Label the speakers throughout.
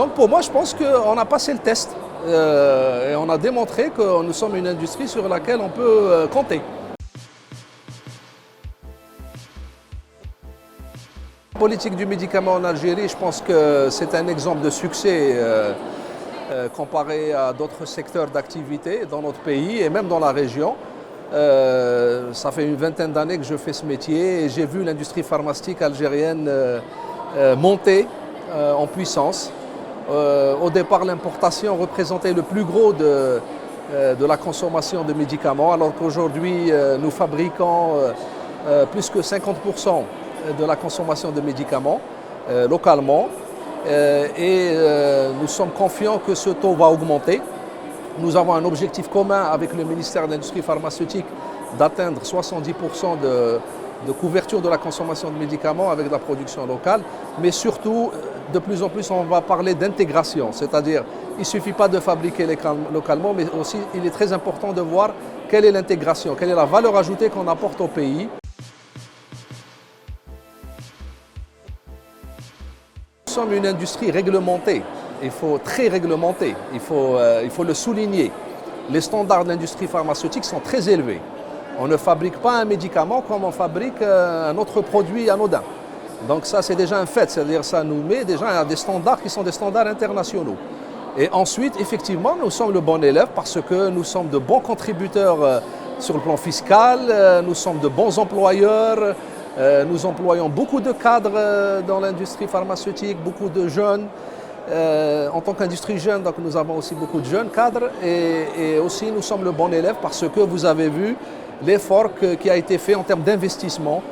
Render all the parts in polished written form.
Speaker 1: Donc pour moi, je pense qu'on a passé le test et on a démontré que nous sommes une industrie sur laquelle on peut compter. La politique du médicament en Algérie, je pense que c'est un exemple de succès comparé à d'autres secteurs d'activité dans notre pays et même dans la région. Ça fait une vingtaine d'années que je fais ce métier et j'ai vu l'industrie pharmaceutique algérienne monter en puissance. Au départ, l'importation représentait le plus gros de la consommation de médicaments, alors qu'aujourd'hui, nous fabriquons plus que 50% de la consommation de médicaments localement. Nous sommes confiants que ce taux va augmenter. Nous avons un objectif commun avec le ministère de l'Industrie pharmaceutique d'atteindre 70% de couverture de la consommation de médicaments avec la production locale. Mais surtout, de plus en plus, on va parler d'intégration. C'est-à-dire, il ne suffit pas de fabriquer localement, mais aussi il est très important de voir quelle est l'intégration, quelle est la valeur ajoutée qu'on apporte au pays. Nous sommes une industrie réglementée, très réglementée, il faut le souligner. Les standards de l'industrie pharmaceutique sont très élevés. On ne fabrique pas un médicament comme on fabrique un autre produit anodin. Donc ça c'est déjà un fait, c'est-à-dire ça nous met déjà à des standards qui sont des standards internationaux. Et ensuite, effectivement, nous sommes le bon élève parce que nous sommes de bons contributeurs sur le plan fiscal, nous sommes de bons employeurs. Nous employons beaucoup de cadres dans l'industrie pharmaceutique, beaucoup de jeunes. En tant qu'industrie jeune, donc nous avons aussi beaucoup de jeunes cadres et aussi nous sommes le bon élève parce que vous avez vu l'effort qui a été fait en termes d'investissement,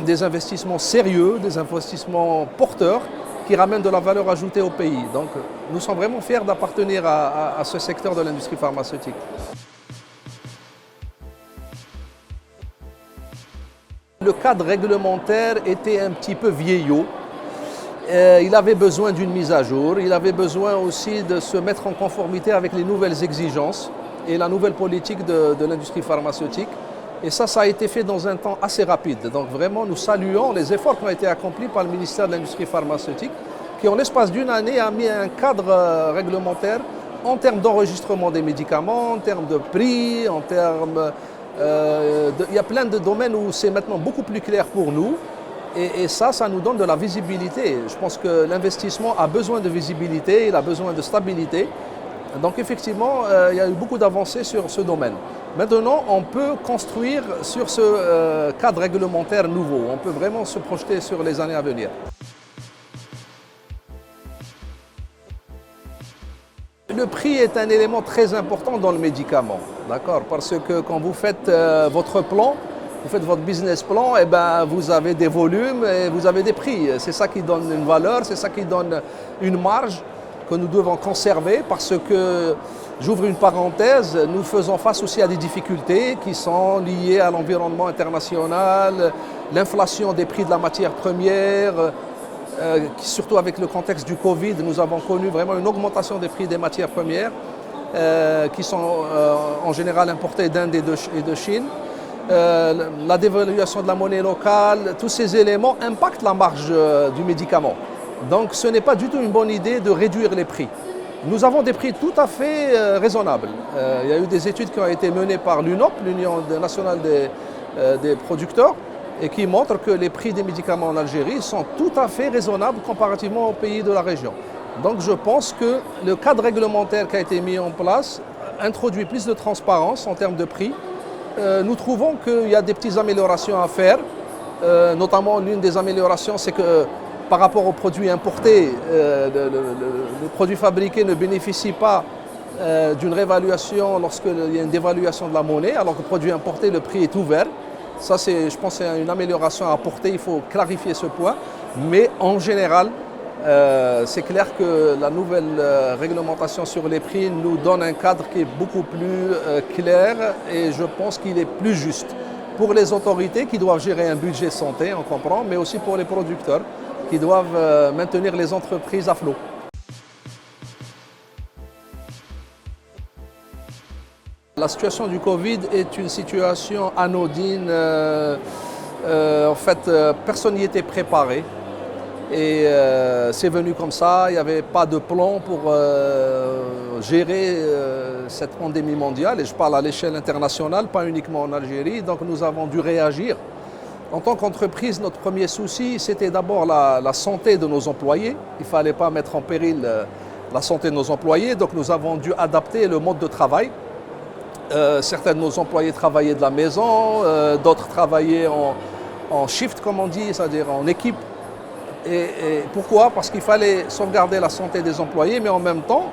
Speaker 1: des investissements sérieux, des investissements porteurs qui ramènent de la valeur ajoutée au pays. Donc nous sommes vraiment fiers d'appartenir à ce secteur de l'industrie pharmaceutique. Le cadre réglementaire était un petit peu vieillot. Il avait besoin d'une mise à jour. Il avait besoin aussi de se mettre en conformité avec les nouvelles exigences et la nouvelle politique de l'industrie pharmaceutique. Et ça a été fait dans un temps assez rapide. Donc vraiment, nous saluons les efforts qui ont été accomplis par le ministère de l'Industrie pharmaceutique qui, en l'espace d'une année, a mis un cadre réglementaire en termes d'enregistrement des médicaments, en termes de prix, en termes... il y a plein de domaines où c'est maintenant beaucoup plus clair pour nous et ça nous donne de la visibilité. Je pense que l'investissement a besoin de visibilité, il a besoin de stabilité. Donc effectivement, il y a eu beaucoup d'avancées sur ce domaine. Maintenant, on peut construire sur ce cadre réglementaire nouveau. On peut vraiment se projeter sur les années à venir. Le prix est un élément très important dans le médicament, d'accord? Parce que quand vous faites votre plan, vous faites votre business plan, et ben vous avez des volumes et vous avez des prix. C'est ça qui donne une valeur, c'est ça qui donne une marge que nous devons conserver parce que, j'ouvre une parenthèse, nous faisons face aussi à des difficultés qui sont liées à l'environnement international, l'inflation des prix de la matière première, surtout avec le contexte du Covid, nous avons connu vraiment une augmentation des prix des matières premières qui sont en général importées d'Inde et de Chine. La dévaluation de la monnaie locale, tous ces éléments impactent la marge du médicament. Donc ce n'est pas du tout une bonne idée de réduire les prix. Nous avons des prix tout à fait raisonnables. Il y a eu des études qui ont été menées par l'UNOP, l'Union nationale des producteurs, et qui montrent que les prix des médicaments en Algérie sont tout à fait raisonnables comparativement aux pays de la région. Donc je pense que le cadre réglementaire qui a été mis en place introduit plus de transparence en termes de prix. Nous trouvons qu'il y a des petites améliorations à faire, notamment l'une des améliorations, c'est que par rapport aux produits importés, le produit fabriqué ne bénéficie pas d'une réévaluation lorsqu'il y a une dévaluation de la monnaie, alors que le produit importé, le prix est ouvert. Ça, je pense, c'est une amélioration à apporter, il faut clarifier ce point. Mais en général, c'est clair que la nouvelle réglementation sur les prix nous donne un cadre qui est beaucoup plus clair et je pense qu'il est plus juste pour les autorités qui doivent gérer un budget santé, on comprend, mais aussi pour les producteurs qui doivent maintenir les entreprises à flot. La situation du Covid est une situation anodine. En fait, personne n'y était préparé. Et c'est venu comme ça, il n'y avait pas de plan pour gérer cette pandémie mondiale. Et je parle à l'échelle internationale, pas uniquement en Algérie. Donc nous avons dû réagir. En tant qu'entreprise, notre premier souci, c'était d'abord la santé de nos employés. Il ne fallait pas mettre en péril la santé de nos employés. Donc nous avons dû adapter le mode de travail. Certains de nos employés travaillaient de la maison, d'autres travaillaient en shift, comme on dit, c'est-à-dire en équipe. Et pourquoi? Parce qu'il fallait sauvegarder la santé des employés, mais en même temps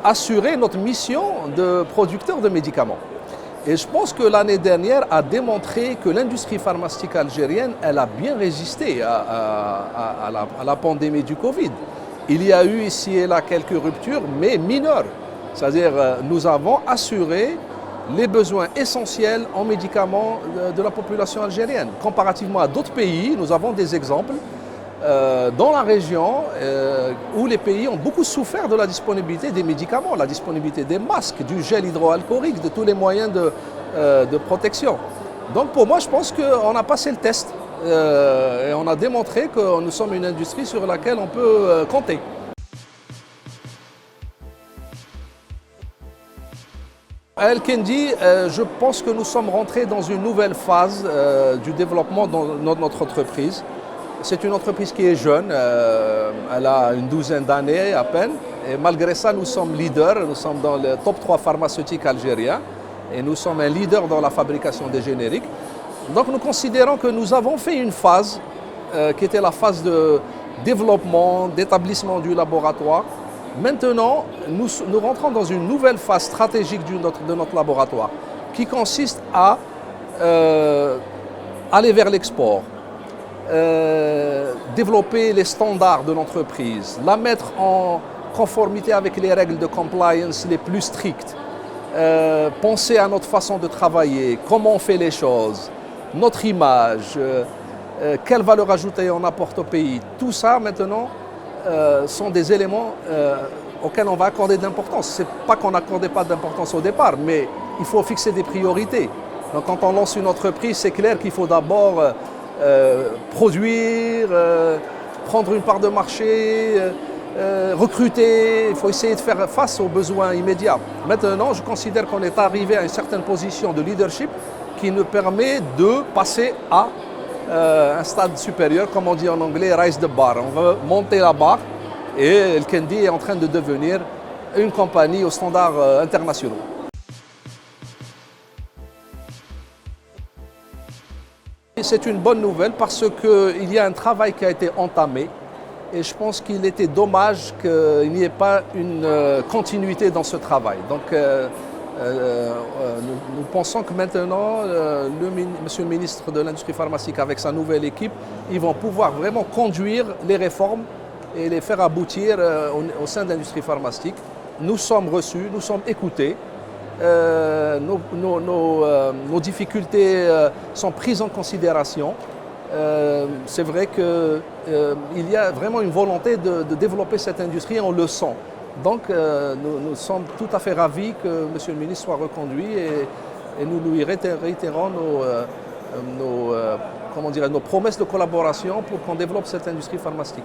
Speaker 1: assurer notre mission de producteur de médicaments. Et je pense que l'année dernière a démontré que l'industrie pharmaceutique algérienne, elle a bien résisté à la pandémie du Covid. Il y a eu ici et là quelques ruptures, mais mineures. C'est-à-dire nous avons assuré les besoins essentiels en médicaments de la population algérienne. Comparativement à d'autres pays, nous avons des exemples dans la région où les pays ont beaucoup souffert de la disponibilité des médicaments, la disponibilité des masques, du gel hydroalcoolique, de tous les moyens de protection. Donc pour moi, je pense qu'on a passé le test et on a démontré que nous sommes une industrie sur laquelle on peut compter. À El Kendi, je pense que nous sommes rentrés dans une nouvelle phase du développement de notre entreprise. C'est une entreprise qui est jeune, elle a une douzaine d'années à peine. Et malgré ça, nous sommes leaders, nous sommes dans le top 3 pharmaceutiques algériens. Et nous sommes un leader dans la fabrication des génériques. Donc nous considérons que nous avons fait une phase qui était la phase de développement, d'établissement du laboratoire. Maintenant, nous rentrons dans une nouvelle phase stratégique de notre laboratoire qui consiste à aller vers l'export. Développer les standards de l'entreprise, la mettre en conformité avec les règles de compliance les plus strictes, penser à notre façon de travailler, comment on fait les choses, notre image, quelle valeur ajoutée on apporte au pays. Tout ça maintenant sont des éléments auxquels on va accorder de l'importance. Ce n'est pas qu'on n'accordait pas d'importance au départ, mais il faut fixer des priorités. Donc quand on lance une entreprise, c'est clair qu'il faut d'abord produire, prendre une part de marché, recruter, il faut essayer de faire face aux besoins immédiats. Maintenant, je considère qu'on est arrivé à une certaine position de leadership qui nous permet de passer à un stade supérieur, comme on dit en anglais, raise the bar. On veut monter la barre et El Kendi est en train de devenir une compagnie aux standards internationaux. C'est une bonne nouvelle parce qu'il y a un travail qui a été entamé et je pense qu'il était dommage qu'il n'y ait pas une continuité dans ce travail. Donc nous pensons que maintenant, Monsieur le ministre de l'Industrie pharmaceutique avec sa nouvelle équipe, ils vont pouvoir vraiment conduire les réformes et les faire aboutir au sein de l'industrie pharmaceutique. Nous sommes reçus, nous sommes écoutés. Nos difficultés sont prises en considération. C'est vrai qu'il y a vraiment une volonté de développer cette industrie et on le sent. Donc nous sommes tout à fait ravis que M. le ministre soit reconduit et nous lui réitérons nos promesses de collaboration pour qu'on développe cette industrie pharmaceutique.